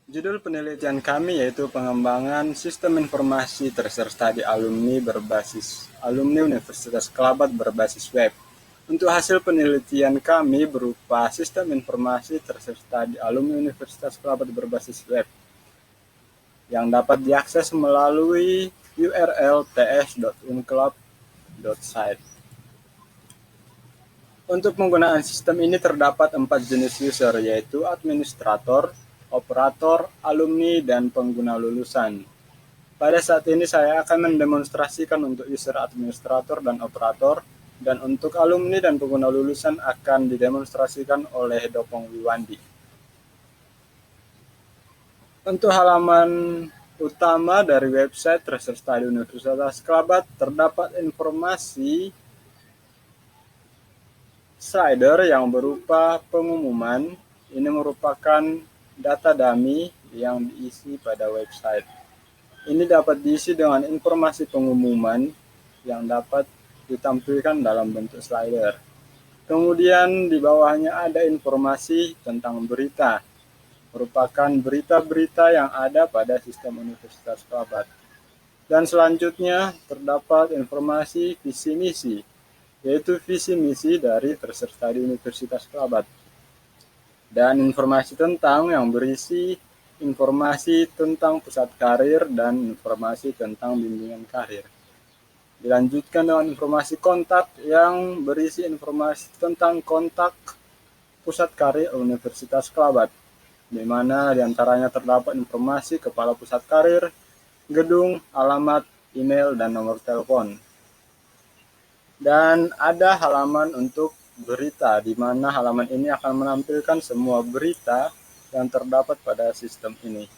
Judul penelitian kami yaitu pengembangan sistem informasi terser studi alumni Universitas Kelabat berbasis web. Untuk hasil penelitian kami berupa sistem informasi terser studi alumni Universitas Kelabat berbasis web yang dapat diakses melalui URL ts.unclub.site. Untuk penggunaan sistem ini terdapat 4 jenis user, yaitu administrator, operator, alumni, dan pengguna lulusan. Pada saat ini saya akan mendemonstrasikan untuk user administrator dan operator, dan untuk alumni dan pengguna lulusan akan didemonstrasikan oleh Dopong Wiwandi. Untuk halaman utama dari website Research Study Universitas Kelabat terdapat informasi slider yang berupa pengumuman. Ini merupakan data dummy yang diisi pada website. Ini dapat diisi dengan informasi pengumuman yang dapat ditampilkan dalam bentuk slider. Kemudian di bawahnya ada informasi tentang berita, merupakan berita-berita yang ada pada sistem Universitas Kelabat. Dan selanjutnya terdapat informasi visi misi, yaitu visi misi dari Research Study Universitas Kelabat. Dan informasi tentang yang berisi informasi tentang pusat karir dan informasi tentang bimbingan karir. Dilanjutkan dengan informasi kontak yang berisi informasi tentang kontak pusat karir Universitas Kelabat, di mana diantaranya terdapat informasi kepala pusat karir, gedung, alamat, email, dan nomor telepon. Dan ada halaman untuk berita, di mana halaman ini akan menampilkan semua berita yang terdapat pada sistem ini.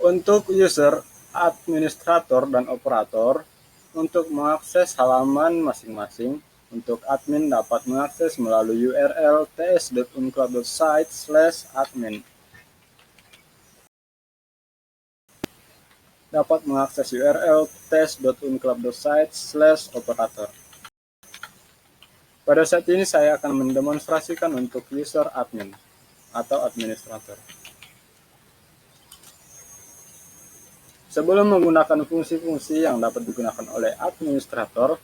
Untuk user, administrator, dan operator, untuk mengakses halaman masing-masing, untuk admin dapat mengakses melalui URL ts.unclub.site/admin. Dapat mengakses URL ts.unclub.site/operator. Pada saat ini saya akan mendemonstrasikan untuk user admin atau administrator. Sebelum menggunakan fungsi-fungsi yang dapat digunakan oleh administrator,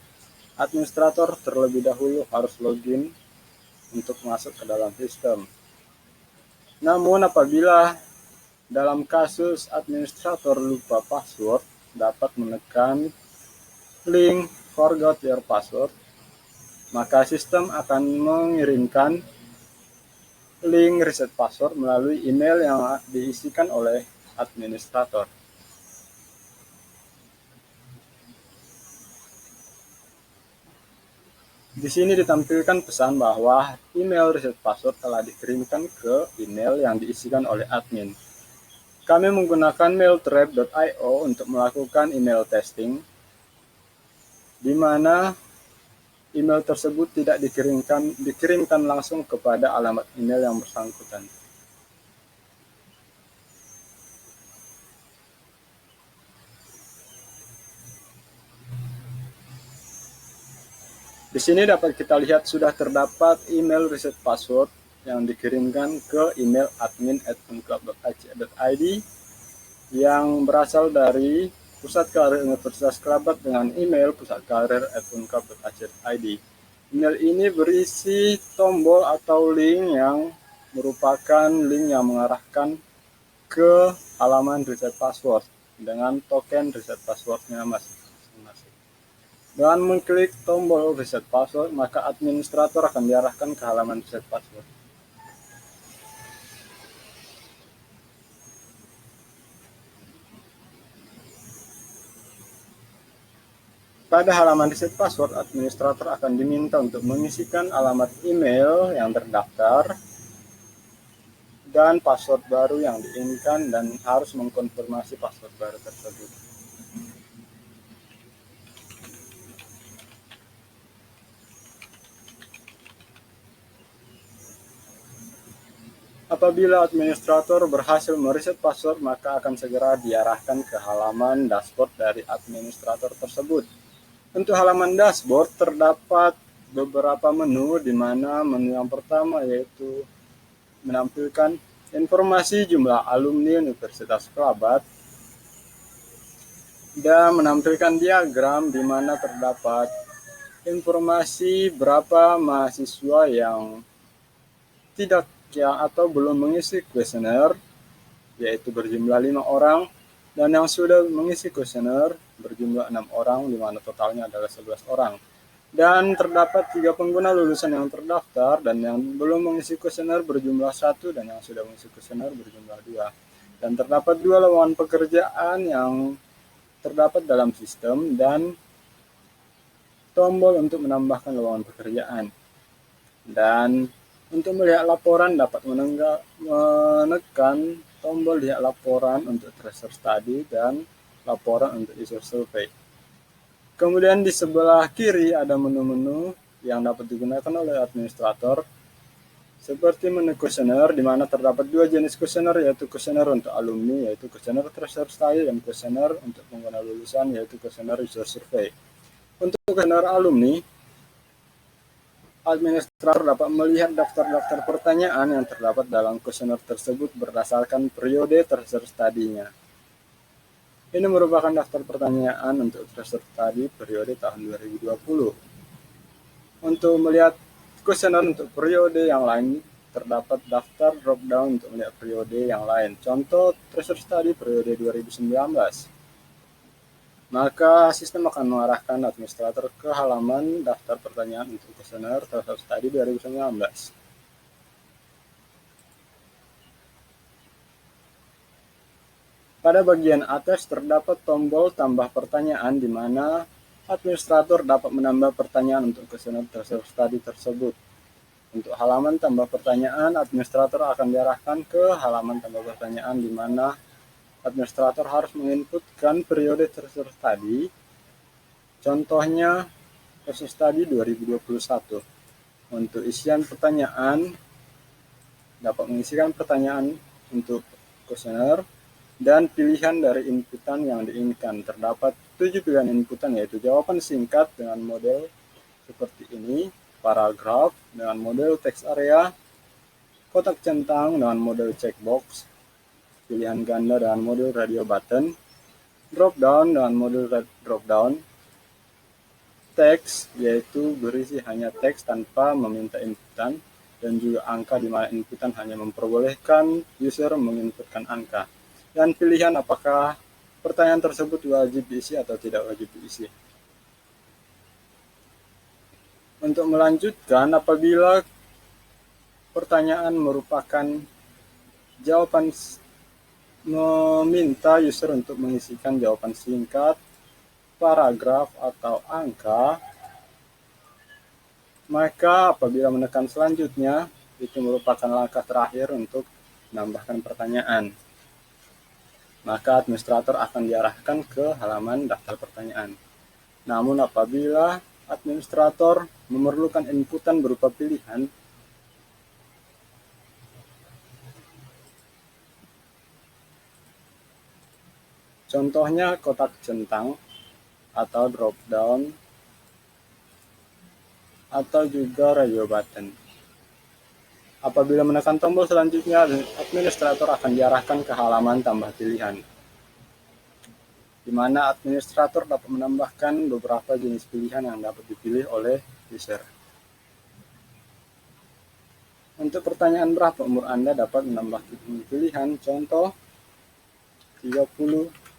administrator terlebih dahulu harus login untuk masuk ke dalam sistem. Namun apabila dalam kasus administrator lupa password, dapat menekan link forgot your password, maka sistem akan mengirimkan link reset password melalui email yang diisikan oleh administrator. Di sini ditampilkan pesan bahwa email reset password telah dikirimkan ke email yang diisikan oleh admin. Kami menggunakan mailtrap.io untuk melakukan email testing, di mana email tersebut tidak dikirimkan langsung kepada alamat email yang bersangkutan. Di sini dapat kita lihat sudah terdapat email reset password yang dikirimkan ke email admin@unclub.ac.id yang berasal dari Pusat Karir Universitas Kelabat dengan email pusatkarir@unclub.ac.id. Email ini berisi tombol atau link yang merupakan link yang mengarahkan ke halaman reset password dengan token reset passwordnya masing-masing. Dengan mengklik tombol reset password, maka administrator akan diarahkan ke halaman reset password. Pada halaman reset password, administrator akan diminta untuk mengisikan alamat email yang terdaftar dan password baru yang diinginkan dan harus mengkonfirmasi password baru tersebut. Apabila administrator berhasil mereset password, maka akan segera diarahkan ke halaman dashboard dari administrator tersebut. Untuk halaman dashboard terdapat beberapa menu, di mana menu yang pertama yaitu menampilkan informasi jumlah alumni Universitas Kelabat dan menampilkan diagram di mana terdapat informasi berapa mahasiswa yang tidak atau belum mengisi kuesioner, yaitu berjumlah 5 orang, dan yang sudah mengisi kuesioner berjumlah 6 orang, di mana totalnya adalah 11 orang. Dan terdapat 3 pengguna lulusan yang terdaftar, dan yang belum mengisi kuesioner berjumlah 1, dan yang sudah mengisi kuesioner berjumlah 2. Dan terdapat 2 lowongan pekerjaan yang terdapat dalam sistem, dan tombol untuk menambahkan lowongan pekerjaan. Dan untuk melihat laporan dapat menekan tombol lihat laporan untuk tracer study dan laporan untuk user survey. Kemudian di sebelah kiri ada menu-menu yang dapat digunakan oleh administrator, seperti menu kuesioner, di mana terdapat 2 jenis kuesioner, yaitu kuesioner untuk alumni, yaitu kuesioner tracer study, dan kuesioner untuk pengguna lulusan, yaitu kuesioner user survey. Untuk kuesioner alumni, administrator dapat melihat daftar-daftar pertanyaan yang terdapat dalam kuesioner tersebut berdasarkan periode tracer study-nya. Ini merupakan daftar pertanyaan untuk tracer study periode tahun 2020. Untuk melihat kuesioner untuk periode yang lain, terdapat daftar drop-down untuk melihat periode yang lain. Contoh tracer study periode 2019. Maka sistem akan mengarahkan administrator ke halaman daftar pertanyaan untuk kuesioner tracer study 2019. Pada bagian atas terdapat tombol tambah pertanyaan, di mana administrator dapat menambah pertanyaan untuk kuesioner tracer study tersebut. Untuk halaman tambah pertanyaan, administrator akan diarahkan ke halaman tambah pertanyaan, di mana administrator harus menginputkan periode tracer study. Contohnya tracer study 2021. Untuk isian pertanyaan, dapat mengisikan pertanyaan untuk kuesioner dan pilihan dari inputan yang diinginkan. Terdapat 7 pilihan inputan, yaitu jawaban singkat dengan model seperti ini, paragraf dengan model text area, kotak centang dengan model checkbox, pilihan ganda dengan model radio button, drop down dengan model drop down, teks yaitu berisi hanya teks tanpa meminta inputan, dan juga angka, di mana inputan hanya memperbolehkan user menginputkan angka, dan pilihan apakah pertanyaan tersebut wajib diisi atau tidak wajib diisi. Untuk melanjutkan, apabila pertanyaan merupakan jawaban, meminta user untuk mengisikan jawaban singkat, paragraf, atau angka, maka apabila menekan selanjutnya, itu merupakan langkah terakhir untuk menambahkan pertanyaan. Maka administrator akan diarahkan ke halaman daftar pertanyaan. Namun apabila administrator memerlukan inputan berupa pilihan, contohnya kotak centang atau drop down atau juga radio button. Apabila menekan tombol selanjutnya, administrator akan diarahkan ke halaman tambah pilihan, di mana administrator dapat menambahkan beberapa jenis pilihan yang dapat dipilih oleh user. Untuk pertanyaan berapa umur Anda, dapat menambah pilihan, contoh 30,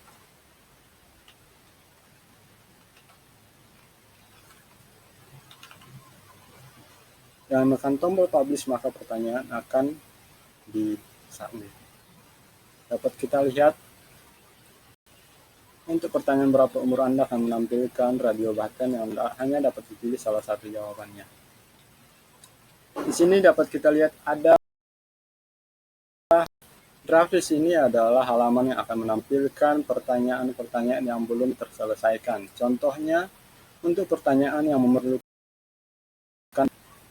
dan menekan tombol publish, maka pertanyaan akan di-submit. Dapat kita lihat, untuk pertanyaan berapa umur Anda akan menampilkan radio button yang hanya dapat dipilih salah satu jawabannya. Di sini dapat kita lihat ada draft. Di sini adalah halaman yang akan menampilkan pertanyaan-pertanyaan yang belum terselesaikan. Contohnya, untuk pertanyaan yang memerlukan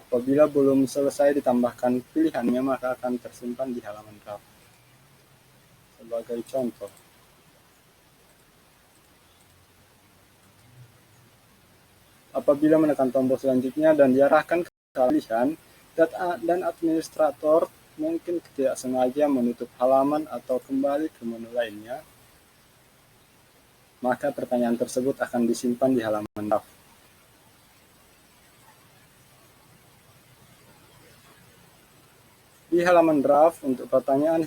Apabila belum selesai ditambahkan pilihannya, maka akan tersimpan di halaman draft. Sebagai contoh, apabila menekan tombol selanjutnya dan diarahkan ke pilihan, dan administrator mungkin tidak sengaja menutup halaman atau kembali ke menu lainnya, maka pertanyaan tersebut akan disimpan di halaman draft. Di halaman draft, untuk pertanyaan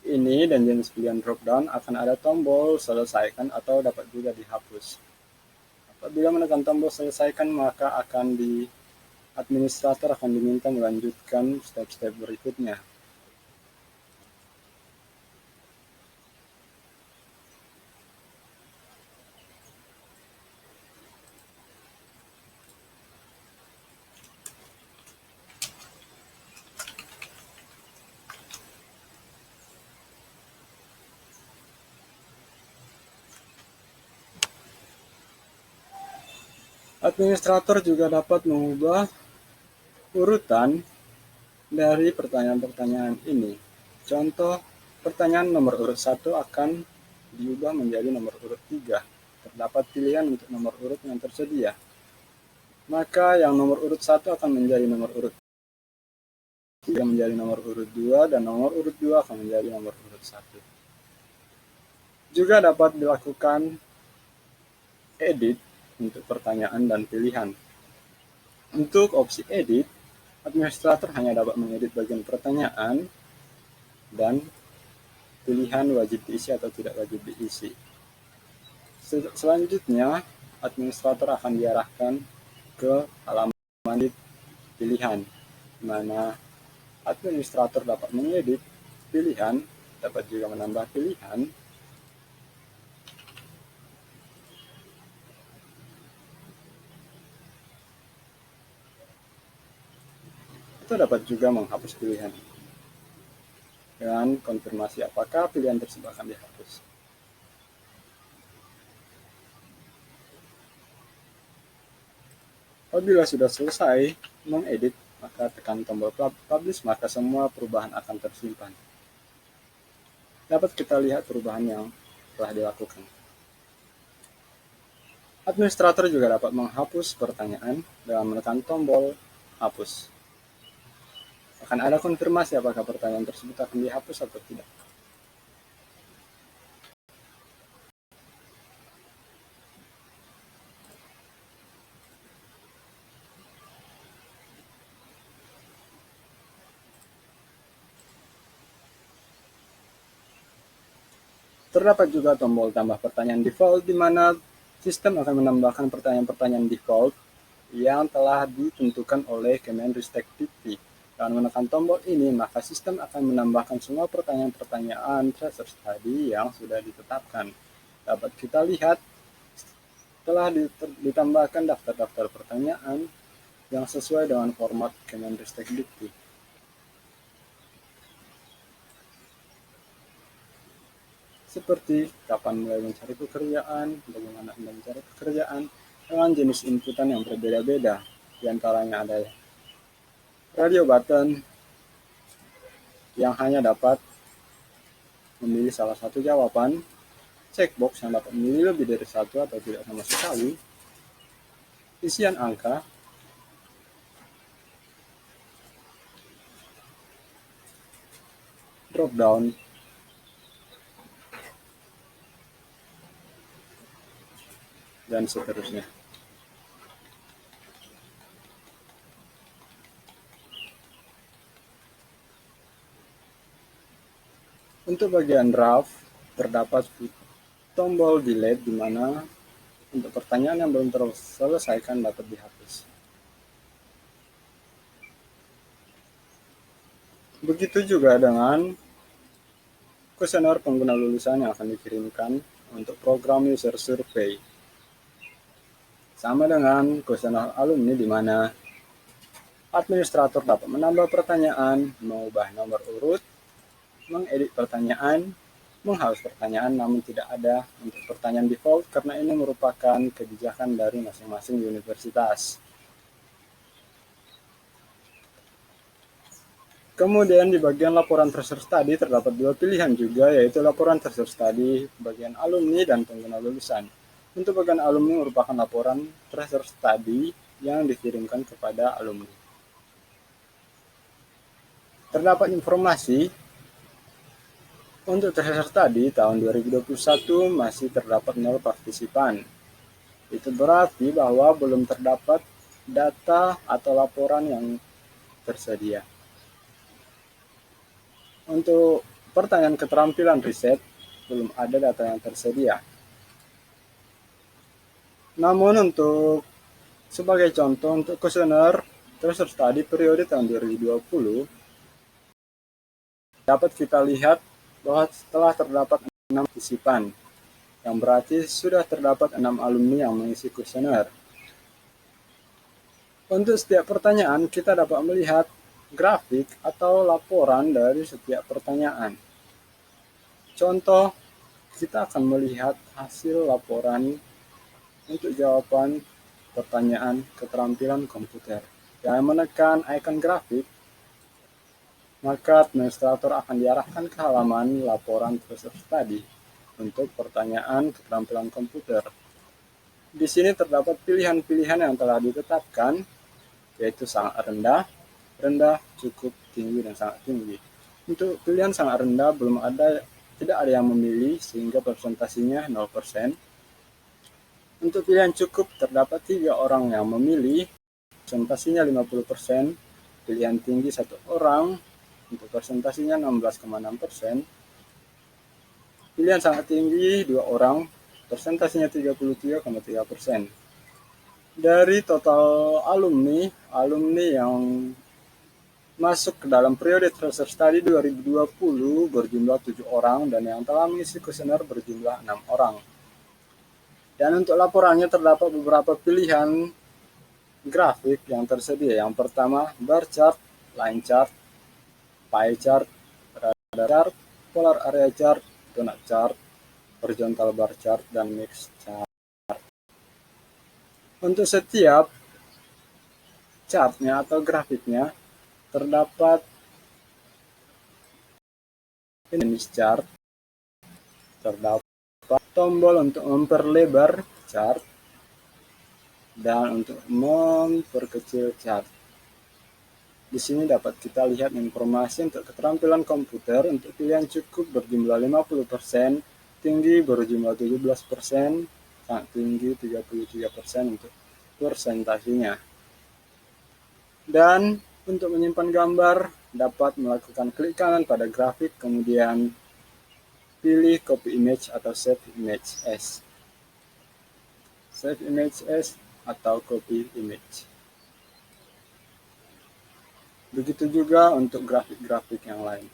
ini dan jenis pilihan drop-down akan ada tombol selesaikan atau dapat juga dihapus. Apabila menekan tombol selesaikan, maka administrator akan diminta melanjutkan step-step berikutnya. Administrator juga dapat mengubah urutan dari pertanyaan-pertanyaan ini. Contoh, pertanyaan nomor urut 1 akan diubah menjadi nomor urut 3. Terdapat pilihan untuk nomor urut yang tersedia. Maka yang nomor urut 1 akan menjadi nomor urut 3 menjadi nomor urut 2, dan nomor urut 2 akan menjadi nomor urut 1. Juga dapat dilakukan edit untuk pertanyaan dan pilihan. Untuk opsi edit, administrator hanya dapat mengedit bagian pertanyaan dan pilihan wajib diisi atau tidak wajib diisi. Selanjutnya, administrator akan diarahkan ke halaman pilihan, di mana administrator dapat mengedit pilihan, dapat juga menambah pilihan, atau dapat juga menghapus pilihan dengan konfirmasi apakah pilihan tersebut akan dihapus. Apabila sudah selesai mengedit, maka tekan tombol publish, maka semua perubahan akan tersimpan. Dapat kita lihat perubahan yang telah dilakukan. Administrator juga dapat menghapus pertanyaan dengan menekan tombol hapus. Akan ada konfirmasi apakah pertanyaan tersebut akan dihapus atau tidak. Terdapat juga tombol tambah pertanyaan default, di mana sistem akan menambahkan pertanyaan-pertanyaan default yang telah ditentukan oleh Kemenristek-Dikti. Dengan menekan tombol ini, maka sistem akan menambahkan semua pertanyaan-pertanyaan research tadi yang sudah ditetapkan. Dapat kita lihat telah ditambahkan daftar-daftar pertanyaan yang sesuai dengan format Kemenristek-Dikti. Seperti kapan mulai mencari pekerjaan, bagaimana Anda mencari pekerjaan, dengan jenis inputan yang berbeda-beda. Di antaranya ada radio button yang hanya dapat memilih salah satu jawaban, checkbox yang dapat memilih lebih dari satu atau tidak sama sekali, isian angka, drop down, dan seterusnya. Untuk bagian draft, terdapat tombol delete, di mana untuk pertanyaan yang belum terselesaikan dapat dihapus. Begitu juga dengan kuesioner pengguna lulusan yang akan dikirimkan untuk program user survey. Sama dengan kuesioner alumni, di mana administrator dapat menambah pertanyaan, mengubah nomor urut, mengedit pertanyaan, menghapus pertanyaan, namun tidak ada untuk pertanyaan default karena ini merupakan kebijakan dari masing-masing universitas. Kemudian di bagian laporan tracer study terdapat dua pilihan juga, yaitu laporan tracer study bagian alumni dan pengguna lulusan. Untuk bagian alumni merupakan laporan tracer study yang dikirimkan kepada alumni. Terdapat informasi untuk tracer study tahun 2021 masih terdapat 0 partisipan. Itu berarti bahwa belum terdapat data atau laporan yang tersedia. Untuk pertanyaan keterampilan riset, belum ada data yang tersedia. Namun untuk sebagai contoh untuk kuesioner tracer study periode tahun 2020, dapat kita lihat bahwa setelah terdapat 6 partisipan, yang berarti sudah terdapat 6 alumni yang mengisi kuesioner. Untuk setiap pertanyaan, kita dapat melihat grafik atau laporan dari setiap pertanyaan. Contoh, kita akan melihat hasil laporan untuk jawaban pertanyaan keterampilan komputer. Dengan menekan icon grafik, maka administrator akan diarahkan ke halaman laporan tracer study untuk pertanyaan keterampilan komputer. Di sini terdapat pilihan-pilihan yang telah ditetapkan, yaitu sangat rendah, rendah, cukup, tinggi, dan sangat tinggi. Untuk pilihan sangat rendah tidak ada yang memilih sehingga presentasinya 0%. Untuk pilihan cukup terdapat 3 orang yang memilih, presentasinya 50%. Pilihan tinggi 1 orang, untuk presentasinya 16,6%. Pilihan sangat tinggi 2 orang, presentasinya 33,3%. Dari total alumni yang masuk ke dalam periode tracer study 2020 berjumlah 7 orang dan yang telah mengisi kuesioner berjumlah 6 orang. Dan untuk laporannya terdapat beberapa pilihan grafik yang tersedia. Yang pertama, bar chart, line chart, pie chart, radar chart, polar area chart, donut chart, horizontal bar chart, dan mix chart. Untuk setiap chartnya atau grafiknya terdapat finish chart, terdapat tombol untuk memperlebar chart dan untuk memperkecil chart. Di sini dapat kita lihat informasi untuk keterampilan komputer. Untuk pilihan cukup berjumlah 50%, tinggi berjumlah 17%, sangat tinggi 33% untuk persentasinya. Dan untuk menyimpan gambar, dapat melakukan klik kanan pada grafik, kemudian pilih copy image atau save image as. Save image as atau copy image. Begitu juga untuk grafik-grafik yang lain.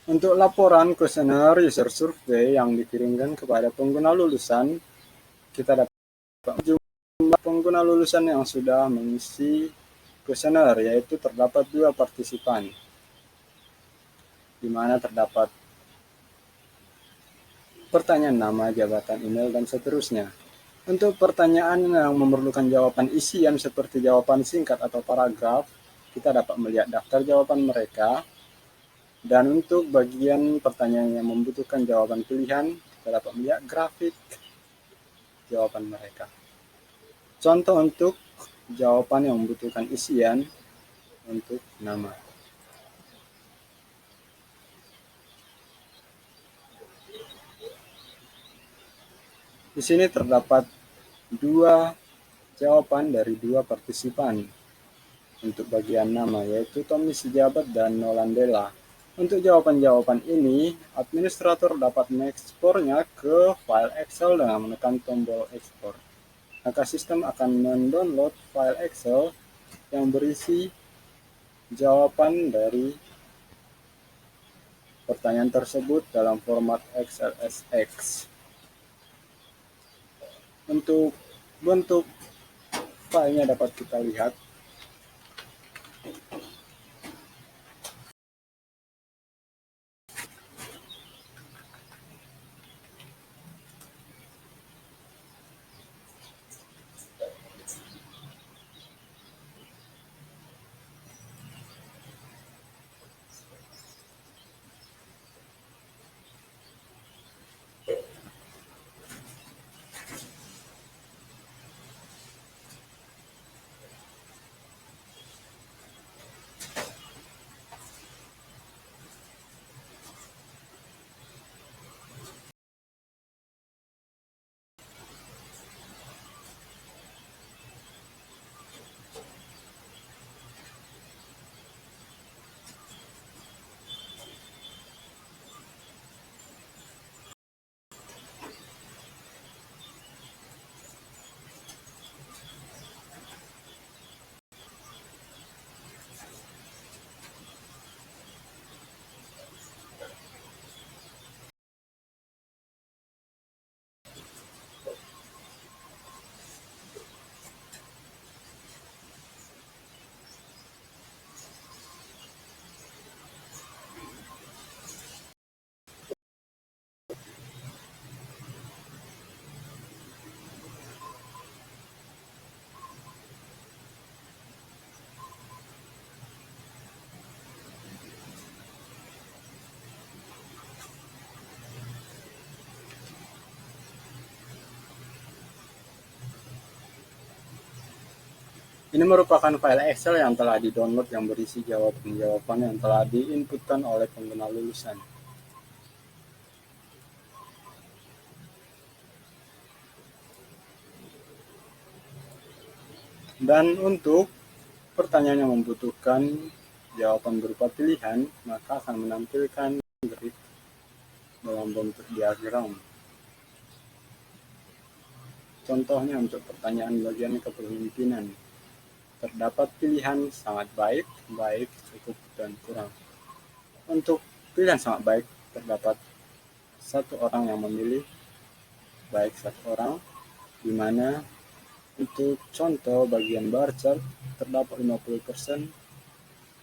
Untuk laporan kuesioner user survey yang dikirimkan kepada pengguna lulusan, kita dapat jumlah pengguna lulusan yang sudah mengisi kuesioner, yaitu terdapat 2 partisipan, di mana terdapat pertanyaan nama, jabatan, email, dan seterusnya. Untuk pertanyaan yang memerlukan jawaban isian seperti jawaban singkat atau paragraf, kita dapat melihat daftar jawaban mereka. Dan untuk bagian pertanyaan yang membutuhkan jawaban pilihan, kita dapat melihat grafik jawaban mereka. Contoh untuk jawaban yang membutuhkan isian untuk nama. Di sini terdapat 2 jawaban dari 2 partisipan untuk bagian nama, yaitu Tommy Sijabat dan Nolandela. Untuk jawaban-jawaban ini, administrator dapat mengekspornya ke file Excel dengan menekan tombol ekspor. Maka sistem akan mendownload file Excel yang berisi jawaban dari pertanyaan tersebut dalam format XLSX. Untuk bentuk filenya dapat kita lihat. Ini merupakan file Excel yang telah di-download yang berisi jawaban-jawaban yang telah diinputkan oleh pengguna lulusan. Dan untuk pertanyaan yang membutuhkan jawaban berupa pilihan, maka akan menampilkan grid dalam bentuk diagram. Contohnya untuk pertanyaan bagian kepemimpinan, terdapat pilihan sangat baik, baik, cukup, dan kurang. Untuk pilihan sangat baik, terdapat satu orang yang memilih baik satu orang, di mana untuk contoh bagian bar chart terdapat 50%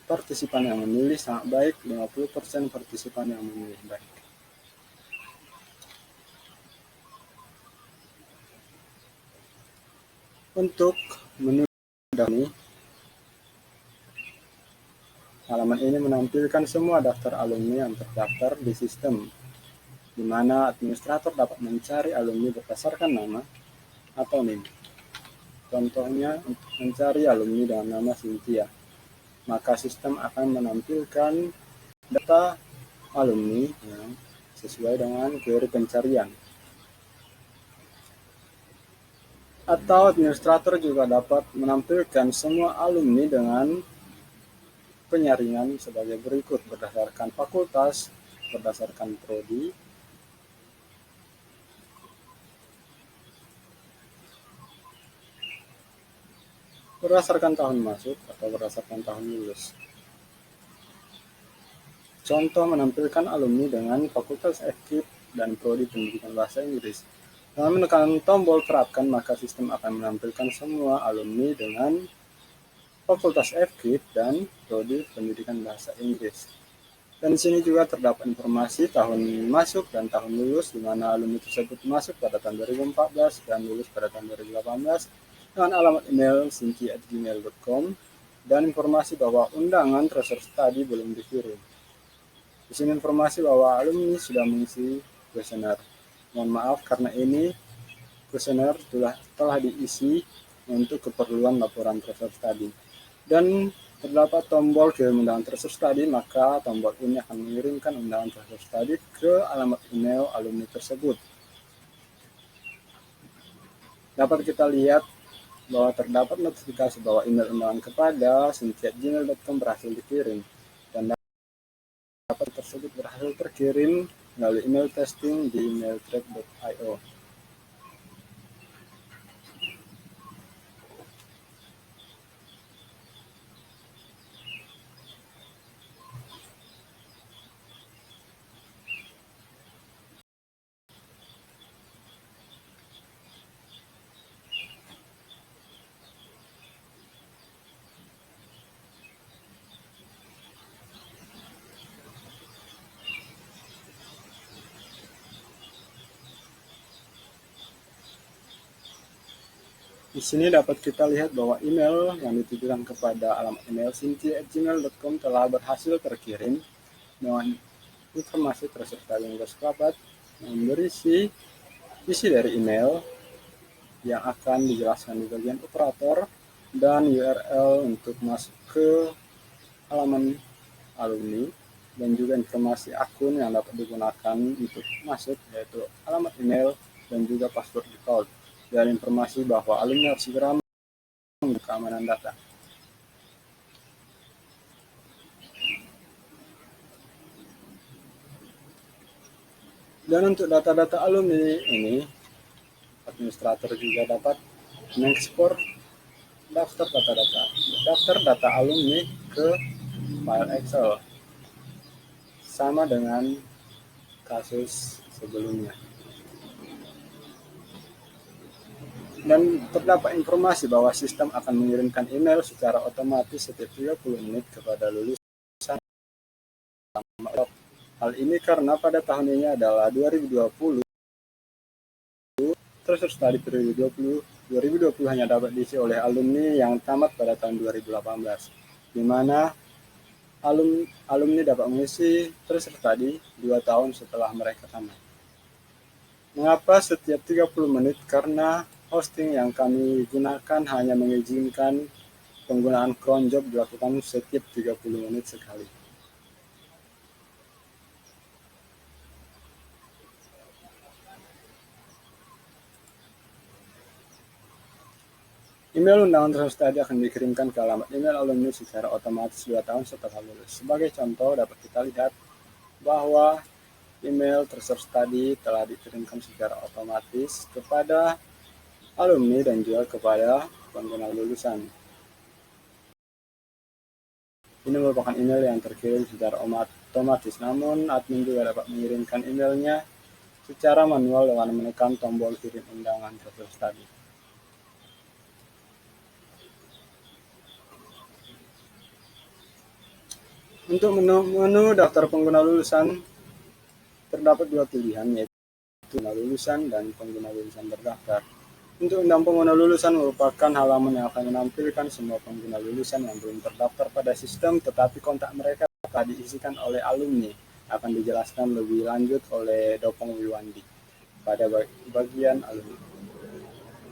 partisipan yang memilih sangat baik, 50% partisipan yang memilih baik. Untuk menu ini, halaman ini menampilkan semua daftar alumni yang terdaftar di sistem, di mana administrator dapat mencari alumni berdasarkan nama atau NIM. Contohnya, untuk mencari alumni dengan nama Cynthia, maka sistem akan menampilkan data alumni yang sesuai dengan query pencarian. Atau administrator juga dapat menampilkan semua alumni dengan penyaringan sebagai berikut berdasarkan fakultas, berdasarkan prodi, berdasarkan tahun masuk atau berdasarkan tahun lulus. Contoh menampilkan alumni dengan fakultas FKIP dan prodi pendidikan bahasa Inggris. Dengan menekan tombol terapkan, maka sistem akan menampilkan semua alumni dengan fakultas FKIP dan prodi pendidikan bahasa Inggris. Dan di sini juga terdapat informasi tahun masuk dan tahun lulus, di mana alumni tersebut masuk pada tahun 2014 dan lulus pada tahun 2018 dengan alamat email cynthia@gmail.com, dan informasi bahwa undangan transfer study belum dikirim. Di sini informasi bahwa alumni sudah mengisi kuesioner. Mohon maaf karena ini kuesioner telah diisi untuk keperluan laporan transfer study. Dan terdapat tombol kirim undangan transfer study, maka tombol ini akan mengirimkan undangan transfer study ke alamat email alumni tersebut. Dapat kita lihat bahwa terdapat notifikasi bahwa email undangan kepada cynthia@gmail.com berhasil dikirim, dan dapat tersebut berhasil terkirim melalui email testing di mailtrack.io. Di sini dapat kita lihat bahwa email yang ditujukan kepada alamat email cynthia@gmail.com telah berhasil terkirim dengan informasi terserta yang bersahabat yang berisi isi dari email yang akan dijelaskan di bagian operator dan URL untuk masuk ke halaman alumni, dan juga informasi akun yang dapat digunakan untuk masuk, yaitu alamat email dan juga password default, dan informasi bahwa alumni harus segera menggunakan keamanan data. Dan untuk data-data alumni ini, administrator juga dapat mengekspor daftar data alumni ke file Excel, sama dengan kasus sebelumnya. Dan terdapat informasi bahwa sistem akan mengirimkan email secara otomatis setiap 30 menit kepada lulusan. Hal ini karena pada tahun ini adalah 2020, transfer study periode 2020 hanya dapat diisi oleh alumni yang tamat pada tahun 2018, di mana alumni dapat mengisi transfer study 2 tahun setelah mereka tamat. Mengapa setiap 30 menit? Karena hosting yang kami gunakan hanya mengizinkan penggunaan cron job dilakukan setiap 30 menit sekali. Email undangan transfer study akan dikirimkan ke alamat email alumni secara otomatis 2 tahun setelah lulus. Sebagai contoh, dapat kita lihat bahwa email transfer study telah dikirimkan secara otomatis kepada alumni dan juga kepada pengguna lulusan. Ini merupakan email yang terkirim secara otomatis, namun admin juga dapat mengirimkan emailnya secara manual dengan menekan tombol kirim undangan transfer study. Untuk menu daftar pengguna lulusan, terdapat dua pilihan, yaitu pengguna lulusan dan pengguna lulusan terdaftar. Untuk undang pengguna lulusan merupakan halaman yang akan menampilkan semua pengguna lulusan yang belum terdaftar pada sistem, tetapi kontak mereka telah diisikan oleh alumni. Akan dijelaskan lebih lanjut oleh Dopong Wiwandi pada bagian alumni.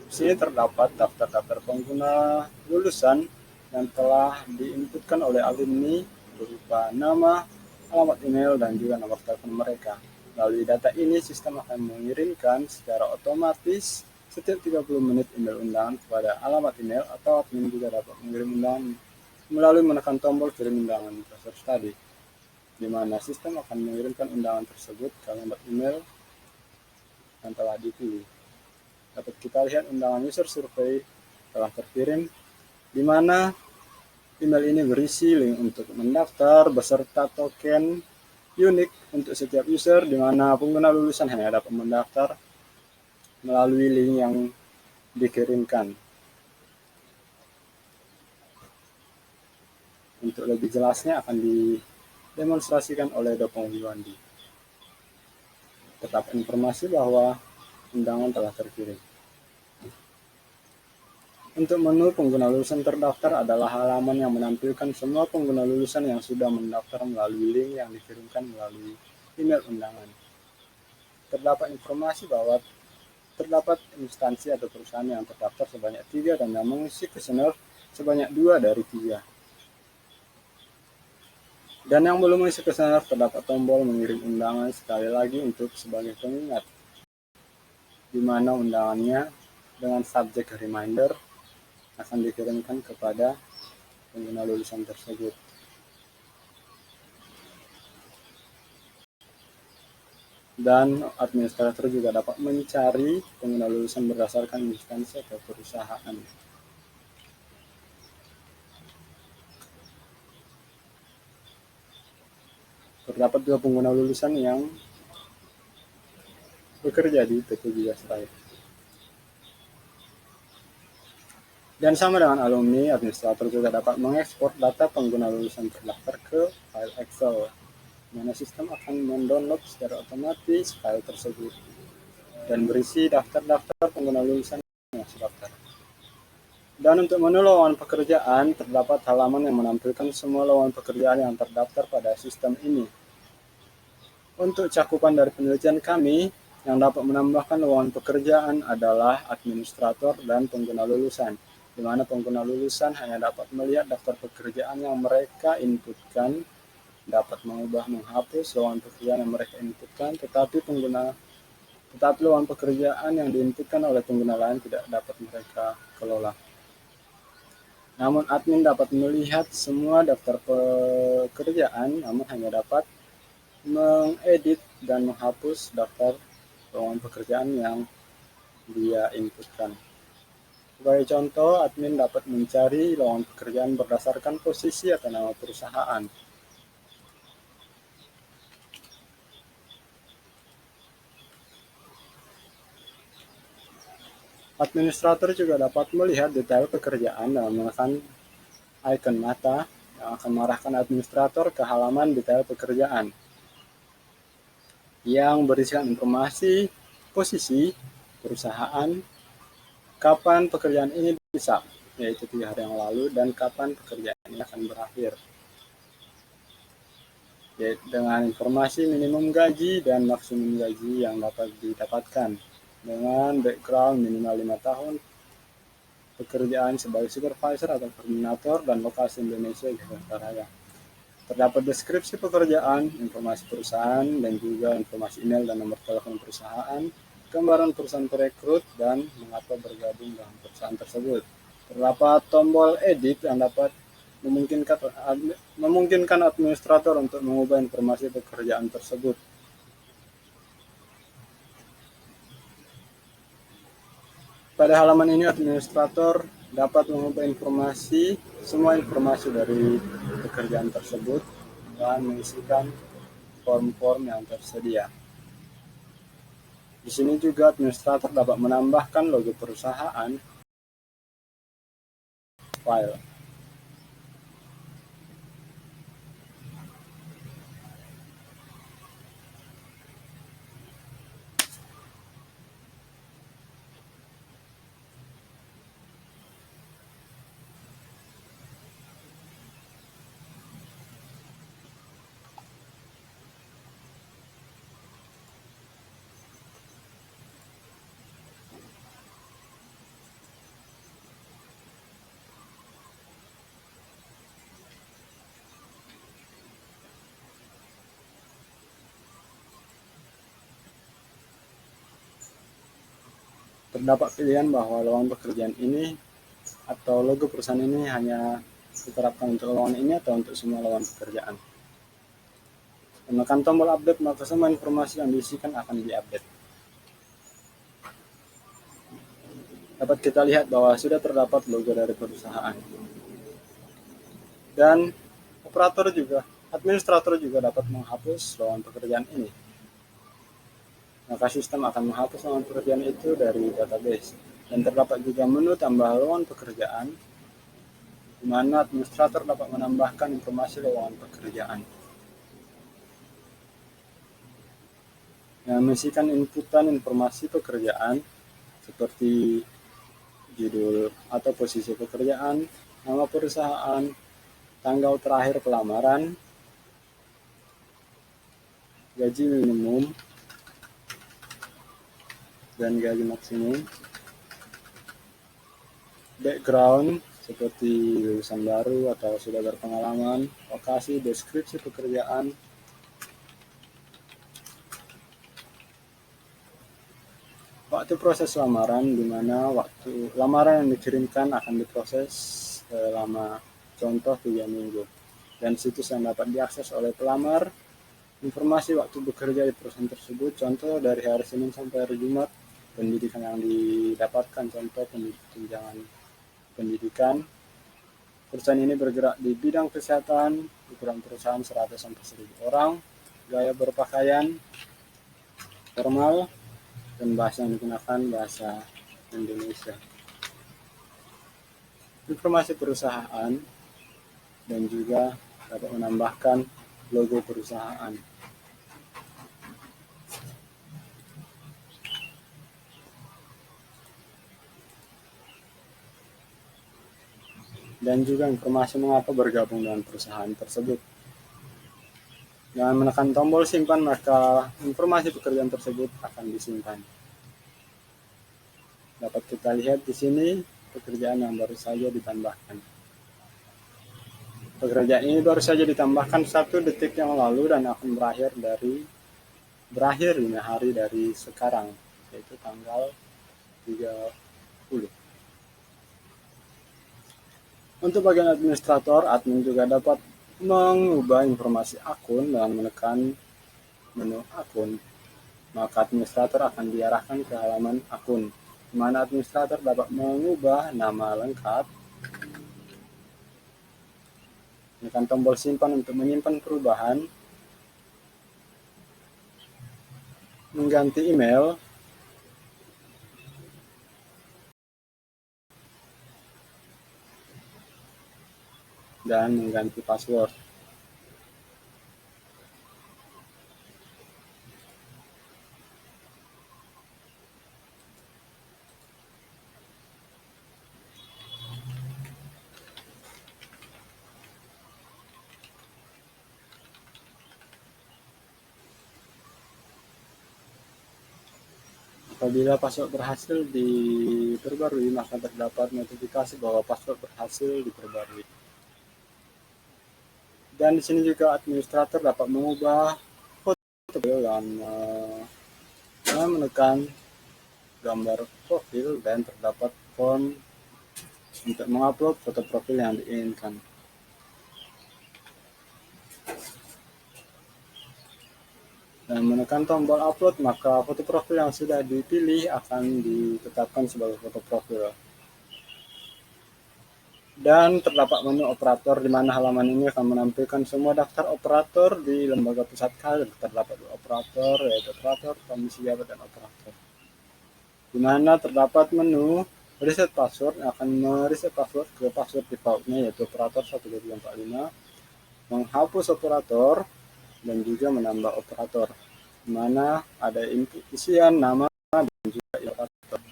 Di sini terdapat daftar-daftar pengguna lulusan yang telah diinputkan oleh alumni berupa nama, alamat email, dan juga nomor telepon mereka. Melalui data ini, sistem akan mengirimkan secara otomatis setiap 30 menit email undangan kepada alamat email, atau admin juga dapat mengirim undangan melalui menekan tombol kirim undangan transfer study, di mana sistem akan mengirimkan undangan tersebut ke alamat email yang telah dipilih. Dapat kita lihat undangan user survey telah terkirim, di mana email ini berisi link untuk mendaftar beserta token unik untuk setiap user, di mana pengguna lulusan hanya dapat mendaftar melalui link yang dikirimkan. Untuk lebih jelasnya akan didemonstrasikan oleh Dopong Wiwandi. Tetap informasi bahwa undangan telah terkirim. Untuk menu pengguna lulusan terdaftar adalah halaman yang menampilkan semua pengguna lulusan yang sudah mendaftar melalui link yang dikirimkan melalui email undangan. Terdapat informasi bahwa terdapat instansi atau perusahaan yang terdaftar sebanyak 3 dan yang mengisi kuesioner sebanyak 2 dari 3. Dan yang belum mengisi kuesioner terdapat tombol mengirim undangan sekali lagi untuk sebagai pengingat, di mana undangannya dengan subjek reminder akan dikirimkan kepada pengguna lulusan tersebut. Dan administrator juga dapat mencari pengguna lulusan berdasarkan instansi atau perusahaan. Terdapat 2 pengguna lulusan yang bekerja di PT Jiwasraya. Dan sama dengan alumni, administrator juga dapat mengekspor data pengguna lulusan terdaftar ke file Excel, di mana sistem akan mendownload secara otomatis file tersebut dan berisi daftar-daftar pengguna lulusan yang terdaftar. Dan untuk menu lowongan pekerjaan, terdapat halaman yang menampilkan semua lowongan pekerjaan yang terdaftar pada sistem ini. Untuk cakupan dari penelitian kami, yang dapat menambahkan lowongan pekerjaan adalah administrator dan pengguna lulusan, di mana pengguna lulusan hanya dapat melihat daftar pekerjaan yang mereka inputkan, dapat mengubah menghapus lowongan pekerjaan yang mereka inputkan, tetapi lowongan pekerjaan yang diinputkan oleh pengguna lain tidak dapat mereka kelola. Namun admin dapat melihat semua daftar pekerjaan, namun hanya dapat mengedit dan menghapus daftar lowongan pekerjaan yang dia inputkan. Sebagai contoh, admin dapat mencari lowongan pekerjaan berdasarkan posisi atau nama perusahaan. Administrator juga dapat melihat detail pekerjaan dengan menekan ikon mata yang akan mengarahkan administrator ke halaman detail pekerjaan yang berisikan informasi, posisi, perusahaan, kapan pekerjaan ini bisa, yaitu 3 hari yang lalu, dan kapan pekerjaan ini akan berakhir, yaitu dengan informasi minimum gaji dan maksimum gaji yang dapat didapatkan, dengan background minimal 5 tahun pekerjaan sebagai supervisor atau koordinator, dan lokasi Indonesia Jakarta Raya. Terdapat deskripsi pekerjaan, informasi perusahaan, dan juga informasi email dan nomor telepon perusahaan, gambaran perusahaan perekrut, dan mengapa bergabung dalam perusahaan tersebut. Terdapat tombol edit yang dapat memungkinkan administrator untuk mengubah informasi pekerjaan tersebut. Pada halaman ini, administrator dapat mengubah semua informasi dari pekerjaan tersebut dan mengisikan form-form yang tersedia. Di sini juga administrator dapat menambahkan logo perusahaan file. Terdapat pilihan bahwa lowongan pekerjaan ini atau logo perusahaan ini hanya diterapkan untuk lowongan ini atau untuk semua lowongan pekerjaan. Menekan tombol update, maka semua informasi yang diisikan akan diupdate. Dapat kita lihat bahwa sudah terdapat logo dari perusahaan. Dan administrator juga dapat menghapus lowongan pekerjaan ini. Maka sistem akan menghapus lowongan pekerjaan itu dari database. Dan terdapat juga menu tambah lowongan pekerjaan, di mana administrator dapat menambahkan informasi lowongan pekerjaan. Yang mengisikan inputan informasi pekerjaan seperti judul atau posisi pekerjaan, nama perusahaan, tanggal terakhir pelamaran, gaji minimum, dan gaji maksimum, background seperti lulusan baru atau sudah berpengalaman, lokasi, deskripsi pekerjaan, waktu proses lamaran, di mana waktu lamaran yang dikirimkan akan diproses selama contoh 3 minggu, dan situs yang dapat diakses oleh pelamar, informasi waktu bekerja di perusahaan tersebut, contoh dari hari Senin sampai hari Jumat, pendidikan yang didapatkan, contoh tunjangan pendidikan. Perusahaan ini bergerak di bidang kesehatan, ukuran perusahaan 100-1000 orang, gaya berpakaian formal, dan bahasa yang digunakan bahasa Indonesia. Informasi perusahaan dan juga dapat menambahkan logo perusahaan. Dan juga informasi mengapa bergabung dengan perusahaan tersebut. Dengan menekan tombol simpan, maka informasi pekerjaan tersebut akan disimpan. Dapat kita lihat di sini pekerjaan yang baru saja ditambahkan. Pekerjaan ini baru saja ditambahkan 1 detik yang lalu dan akan berakhir 5 hari dari sekarang, yaitu tanggal 30. Untuk bagian administrator, admin juga dapat mengubah informasi akun dengan menekan menu akun. Maka administrator akan diarahkan ke halaman akun, di mana administrator dapat mengubah nama lengkap, menekan tombol simpan untuk menyimpan perubahan, mengganti email, dan mengganti password. Apabila password berhasil diperbarui, maka terdapat notifikasi bahwa password berhasil diperbarui. Dan di sini juga administrator dapat mengubah foto profil dan menekan gambar profil dan terdapat font untuk mengupload foto profil yang diinginkan. Dan menekan tombol upload, maka foto profil yang sudah dipilih akan ditetapkan sebagai foto profil. Dan terdapat menu operator, di mana halaman ini akan menampilkan semua daftar operator di lembaga pusat KAIR. Terdapat dua operator, yaitu operator, komisi jabat, dan operator. Di mana terdapat menu reset password yang akan mereset password ke password defaultnya, yaitu operator 12345, menghapus operator, dan juga menambah operator, di mana ada isian nama dan juga operator.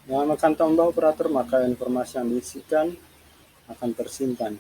Dengan menekan tombol operator, maka informasi yang diisikan akan tersimpan.